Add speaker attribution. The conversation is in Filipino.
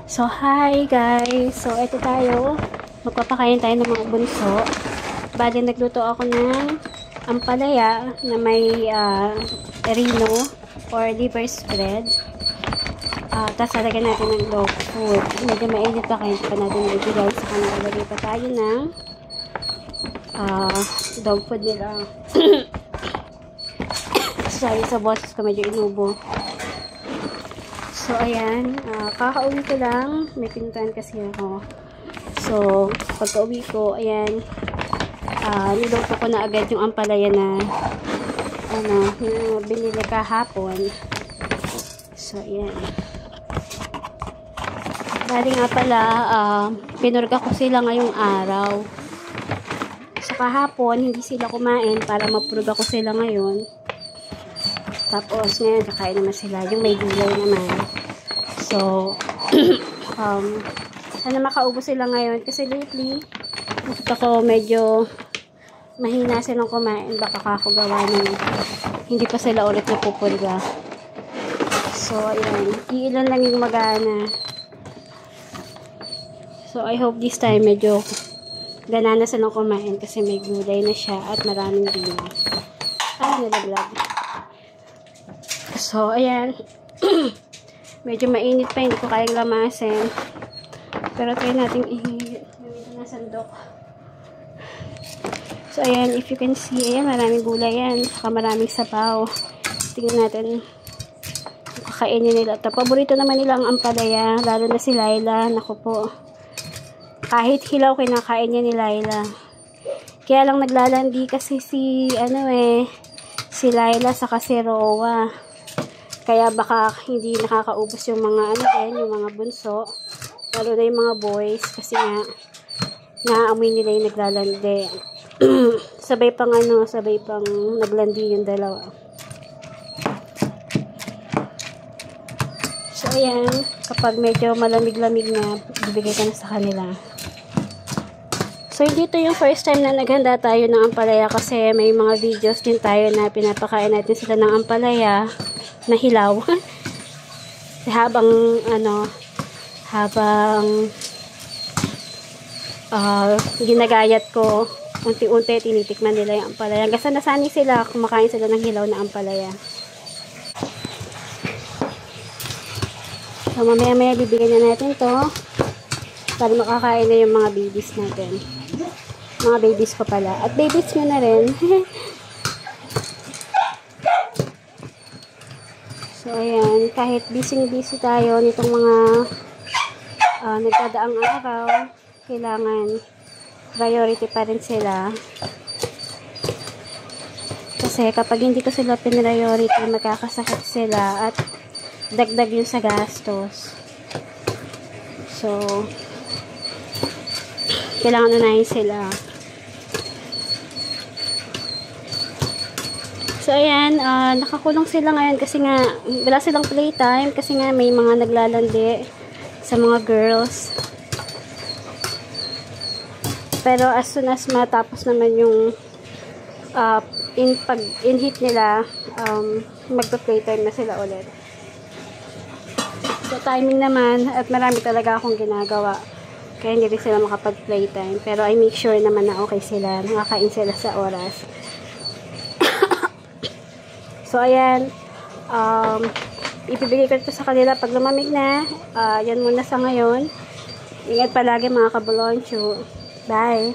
Speaker 1: So, hi guys! So, ito tayo. Magpapakain tayo ng mga bunso. Bali, nagluto ako ng ampalaya na may rino or liver spread. Tapos, lagyan natin ng dog food. Medyo mainit pa kayo pa natin ibigay sa kanila. Lagay pa tayo ng dog food nila. Sorry, sa boses ko medyo inubo. So, ayan. Kakauwi ko lang. May pinuntahan kasi ako. So, pagka-uwi ko, ayan. Niluto ko na agad yung ampalaya na binili kahapon. So, ayan. Bali nga pala, pinurga ko sila ngayong araw. So, kahapon, hindi sila kumain para mapurga ko sila ngayon. Tapos, ngayon, kakain naman sila. Yung may gulay naman. So, sana makaubos sila ngayon. Kasi lately, nakita ko medyo mahina silang kumain. Baka kakagawa ng hindi pa sila ulit napupulga. So, ayan. Iilan lang yung magana. So, I hope this time medyo ganana silang kumain kasi may gulay na siya at maraming dina. Ay, nalaglag. So, ayan. Medyo mainit pa, hindi ko kayang lamasin. Pero try natin gamitin na sandok. So, ayan, if you can see, ayan, maraming gulay yan. Saka maraming sabaw. Tingnan natin kakainin nila. Paborito naman nila ang ampalaya, lalo na si Laila. Naku po. Kahit hilaw, kinakain niya ni Laila. Kaya lang naglalandi kasi si Laila saka si Rowa. Kaya baka hindi nakakaubos yung mga yung mga bunso. Lalo na yung mga boys kasi nga naamoy nila yung naglalandi. sabay pang naglandi yung dalawa. So ayan, kapag medyo malamig-lamig na, bibigay ka na sa kanila. So hindi to yung first time na naghanda tayo ng ampalaya kasi may mga videos din tayo na pinapakain natin sila ng ampalaya na hilaw. habang ginagayat ko, unti-unti tinitikman nila yung ampalaya. Hanggang nasanay sila, kumakain sila ng hilaw na ampalaya. So mamaya-maya bibigyan na natin to para makakain na yung mga babies natin. Mga babies ko pala. At babies nyo na rin. So, ayan. Kahit busy-busy tayo nitong mga nagdadaang araw, kailangan priority pa rin sila. Kasi kapag hindi ko sila pinriority, magkakasakit sila at dagdag yun sa gastos. So, kailangan unahin sila. So, ayan, nakakulong sila ngayon kasi nga, wala silang playtime kasi nga may mga naglalandi sa mga girls. Pero as soon as matapos naman yung in-heat nila, magpa-playtime na sila ulit. So, timing naman, at marami talaga akong ginagawa. Kaya hindi rin sila makapag-playtime. Pero I make sure naman na okay sila, nakakain sila sa oras. So, ayan, ipibigay ko ito sa kanila pag lumamig na. Yan muna sa ngayon. Ingat palagi mga kabuloncho. Bye!